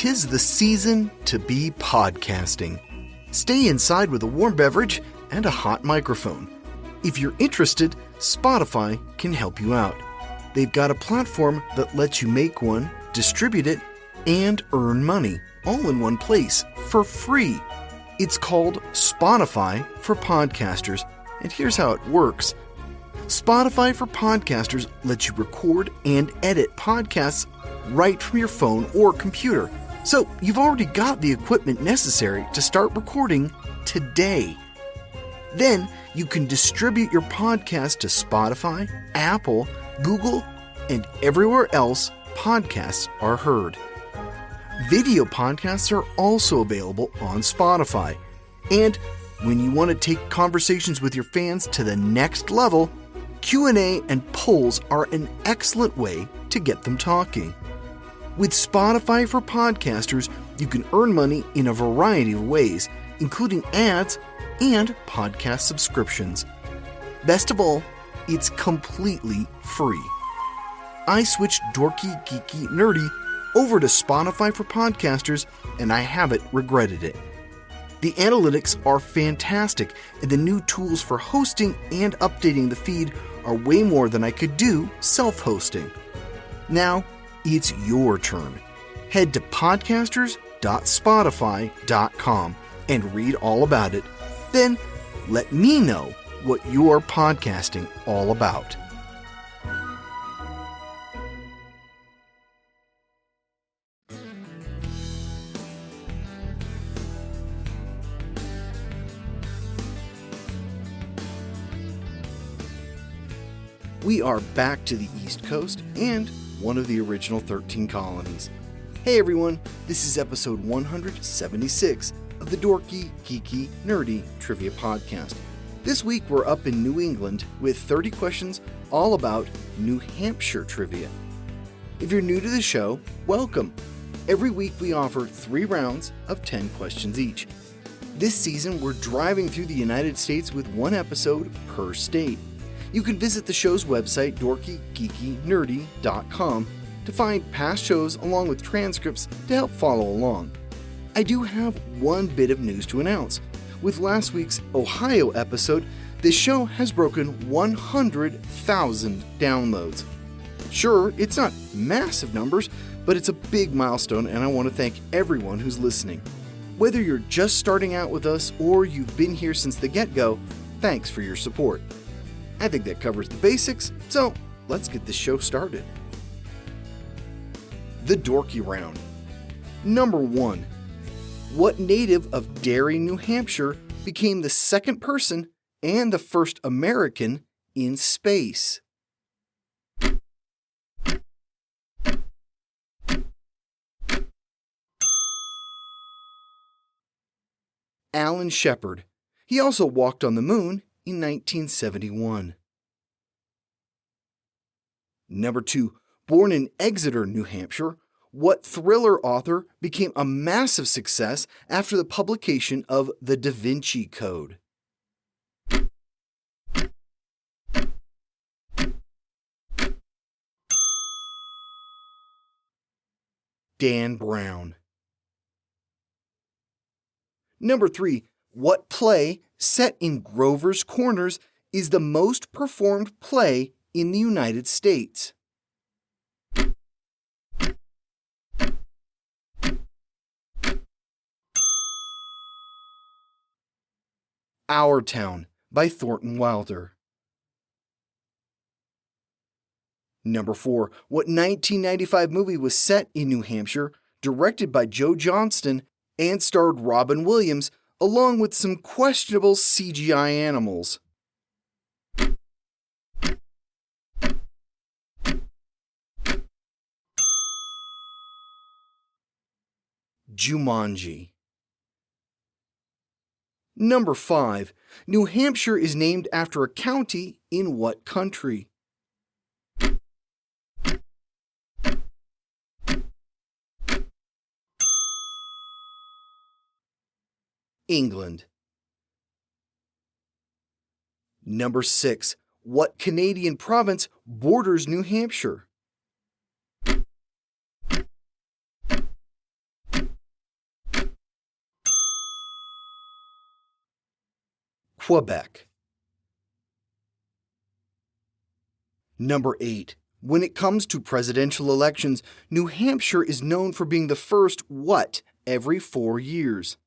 'Tis the season to be podcasting. Stay inside with a warm beverage and a hot microphone. If you're interested, Spotify can help you out. They've got a platform that lets you make one, distribute it, and earn money all in one place for free. It's called Spotify for Podcasters, and here's how it works. Spotify for Podcasters lets you record and edit podcasts right from your phone or computer. So you've already got the equipment necessary to start recording today. Then you can distribute your podcast to Spotify, Apple, Google, and everywhere else podcasts are heard. Video podcasts are also available on Spotify. And when you want to take conversations with your fans to the next level, Q&A and polls are an excellent way to get them talking. With Spotify for Podcasters, you can earn money in a variety of ways, including ads and podcast subscriptions. Best of all, it's completely free. I switched Dorky Geeky Nerdy over to Spotify for Podcasters, and I haven't regretted it. The analytics are fantastic, and the new tools for hosting and updating the feed are way more than I could do self-hosting. Now, it's your turn. Head to podcasters.spotify.com and read all about it. Then, let me know what you're podcasting all about. We are back to the East Coast and one of the original 13 colonies. Hey everyone, this is episode 176 of the Dorky Geeky Nerdy Trivia Podcast. This week we're up in New England with 30 questions all about New Hampshire trivia. If you're new to the show, welcome. Every week we offer 3 rounds of 10 questions each. This season we're driving through the United States with 1 episode per state. You can visit the show's website, dorkygeekynerdy.com, to find past shows along with transcripts to help follow along. I do have one bit of news to announce. With last week's Ohio episode, this show has broken 100,000 downloads. Sure, it's not massive numbers, but it's a big milestone, and I want to thank everyone who's listening. Whether you're just starting out with us or you've been here since the get-go, thanks for your support. I think that covers the basics, so let's get this show started. The Dorky Round. Number 1. What native of Derry, New Hampshire became the second person and the first American in space? Alan Shepard. He also walked on the moon in 1971. Number 2. Born in Exeter, New Hampshire, what thriller author became a massive success after the publication of The Da Vinci Code? Dan Brown. Number 3. What play set in Grover's Corners is the most performed play in the United States? Our Town by Thornton Wilder. Number 4. What 1995 movie was set in New Hampshire, directed by Joe Johnston, and starred Robin Williams, along with some questionable CGI animals? Jumanji. Number 5. New Hampshire is named after a county in what country? England. Number 6. What Canadian province borders New Hampshire? Quebec. Number 8. When it comes to presidential elections, New Hampshire is known for being the first what every 4 years?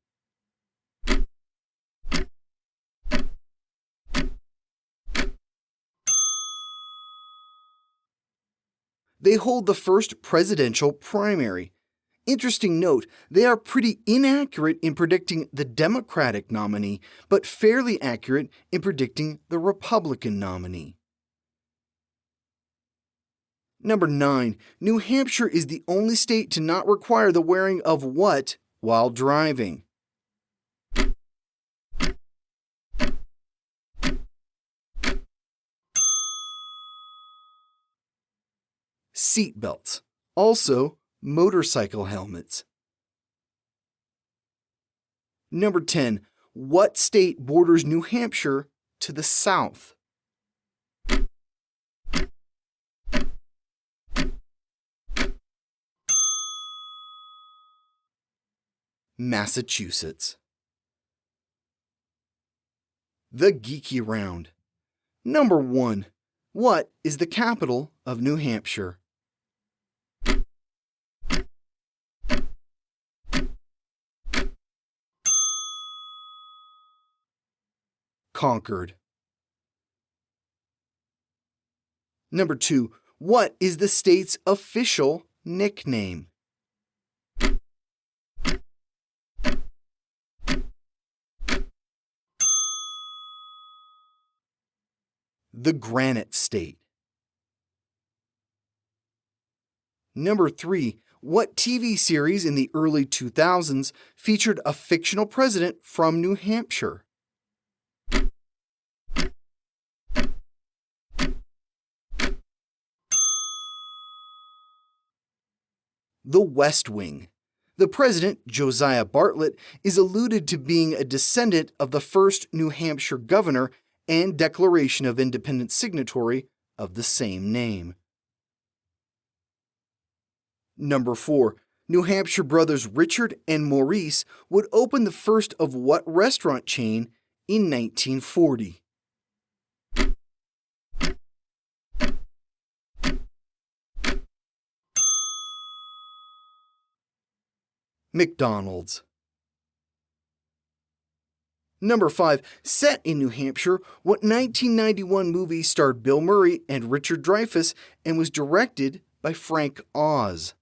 They hold the first presidential primary. Interesting note, they are pretty inaccurate in predicting the Democratic nominee, but fairly accurate in predicting the Republican nominee. Number 9. New Hampshire is the only state to not require the wearing of what while driving? Seatbelts. Also, motorcycle helmets. Number 10. What state borders New Hampshire to the south? Massachusetts. The Geeky Round. Number 1. What is the capital of New Hampshire? Concord. Number 2. What is the state's official nickname? The Granite State. Number 3. What TV series in the early 2000s featured a fictional president from New Hampshire? The West Wing. The president, Josiah Bartlett, is alluded to being a descendant of the first New Hampshire governor and Declaration of Independence signatory of the same name. Number 4. New Hampshire brothers Richard and Maurice would open the first of what restaurant chain in 1940? McDonald's. Number 5. Set in New Hampshire, what 1991 movie starred Bill Murray and Richard Dreyfuss and was directed by Frank Oz?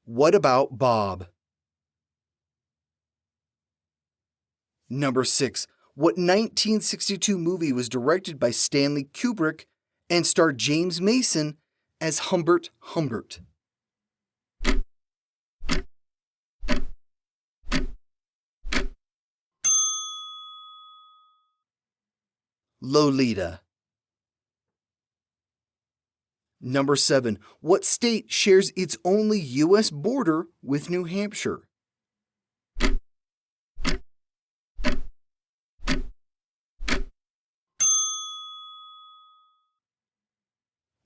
What About Bob? Number 6. What 1962 movie was directed by Stanley Kubrick and starred James Mason as Humbert Humbert? Lolita. Number 7. What state shares its only U.S. border with New Hampshire?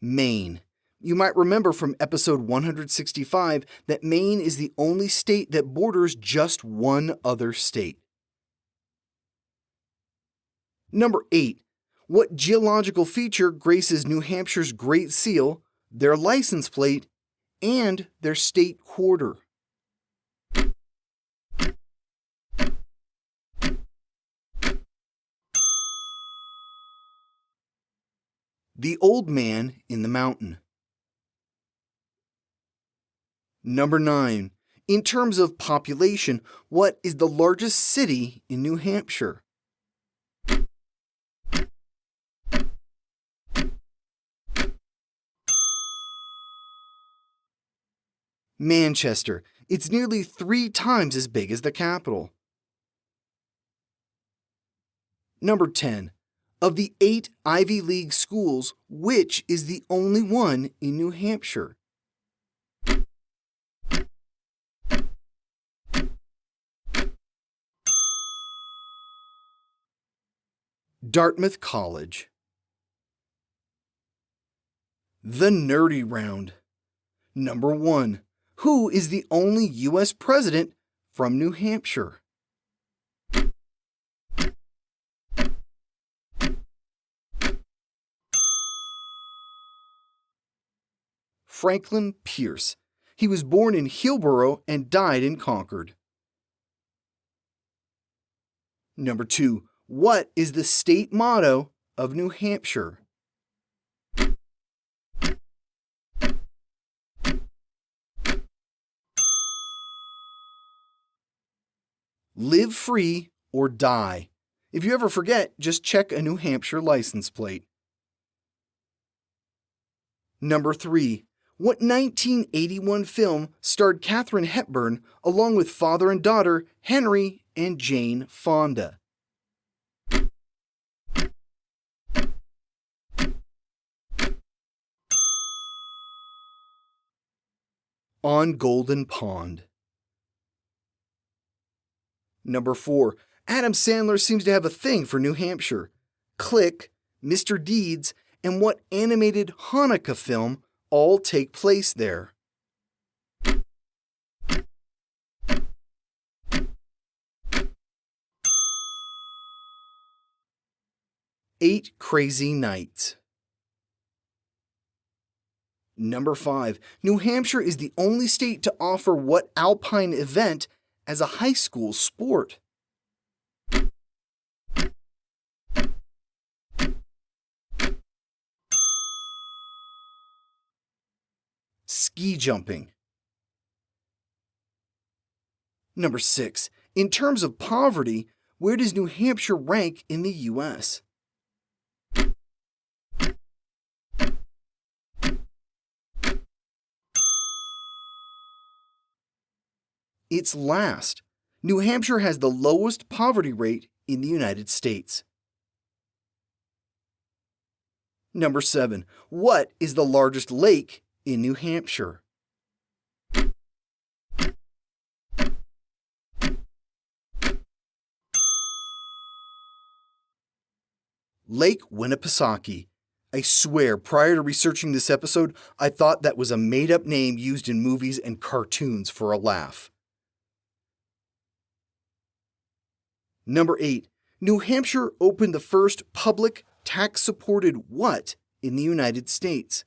Maine. You might remember from episode 165 that Maine is the only state that borders just one other state. Number 8. What geological feature graces New Hampshire's Great Seal, their license plate, and their state quarter? The Old Man in the Mountain. Number 9. In terms of population, what is the largest city in New Hampshire? Manchester. It's nearly 3 times as big as the capital. Number 10. Of the 8 Ivy League schools, which is the only one in New Hampshire? Dartmouth College. The Nerdy Round. Number 1. Who is the only U.S. president from New Hampshire? Franklin Pierce. He was born in Hillsborough and died in Concord. Number 2. What is the state motto of New Hampshire? Live free or die. If you ever forget, just check a New Hampshire license plate. Number 3. What 1981 film starred Katharine Hepburn along with father and daughter Henry and Jane Fonda? On Golden Pond. Number 4. Adam Sandler seems to have a thing for New Hampshire. Click, Mr. Deeds, and what animated Hanukkah film all take place there? Eight Crazy Nights. Number 5. New Hampshire is the only state to offer what alpine event as a high school sport? Ski jumping. Number 6. In terms of poverty, where does New Hampshire rank in the U.S.? It's last. New Hampshire has the lowest poverty rate in the United States. Number 7. What is the largest lake in New Hampshire? Lake Winnipesaukee. I swear, prior to researching this episode, I thought that was a made-up name used in movies and cartoons for a laugh. Number 8. New Hampshire opened the first public tax-supported what in the United States?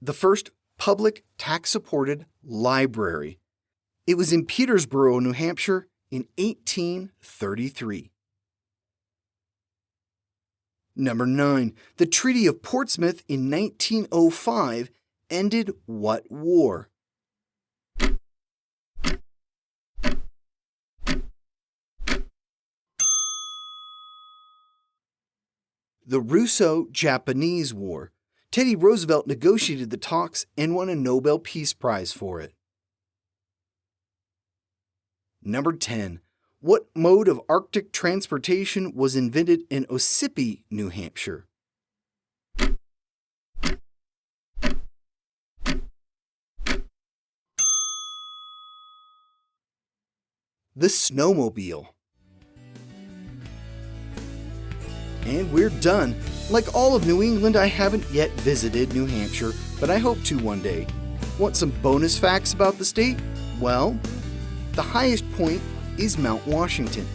The first public tax-supported library. It was in Petersboro, New Hampshire in 1833. Number 9. The Treaty of Portsmouth in 1905 ended what war? The Russo-Japanese War. Teddy Roosevelt negotiated the talks and won a Nobel Peace Prize for it. Number 10. What mode of Arctic transportation was invented in Ossipee, New Hampshire? The snowmobile. And we're done. Like all of New England, I haven't yet visited New Hampshire, but I hope to one day. Want some bonus facts about the state? Well, the highest point is Mount Washington.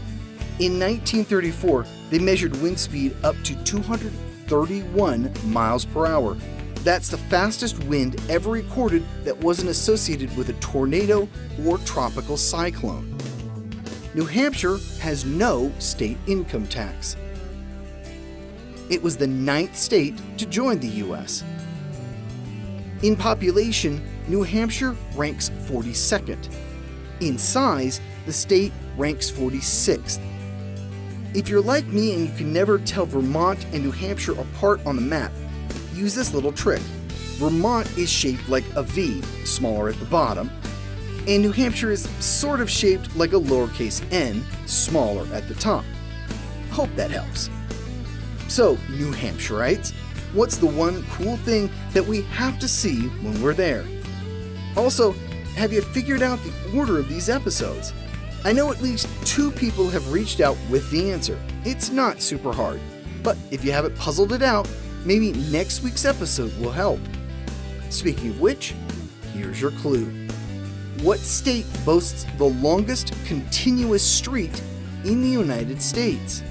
In 1934, they measured wind speed up to 231 miles per hour. That's the fastest wind ever recorded that wasn't associated with a tornado or tropical cyclone. New Hampshire has no state income tax. It was the 9th state to join the U.S. In population, New Hampshire ranks 42nd. In size, the state ranks 46th. If you're like me and you can never tell Vermont and New Hampshire apart on the map, use this little trick. Vermont is shaped like a V, smaller at the bottom, and New Hampshire is sort of shaped like a lowercase n, smaller at the top. Hope that helps. So, New Hampshireites, what's the one cool thing that we have to see when we're there? Also, have you figured out the order of these episodes? I know at least 2 people have reached out with the answer. It's not super hard, but if you haven't puzzled it out, maybe next week's episode will help. Speaking of which, here's your clue. What state boasts the longest continuous street in the United States?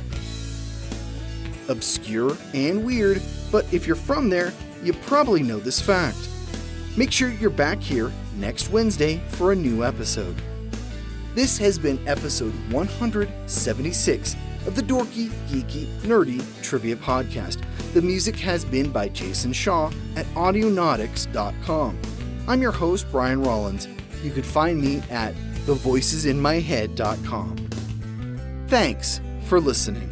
Obscure and weird, but if you're from there, you probably know this fact. Make sure you're back here next Wednesday for a new episode. This has been episode 176 of the Dorky Geeky Nerdy Trivia Podcast. The music has been by Jason Shaw at audionautics.com. I'm your host, Brian Rollins. You could find me at thevoicesinmyhead.com. Thanks for listening.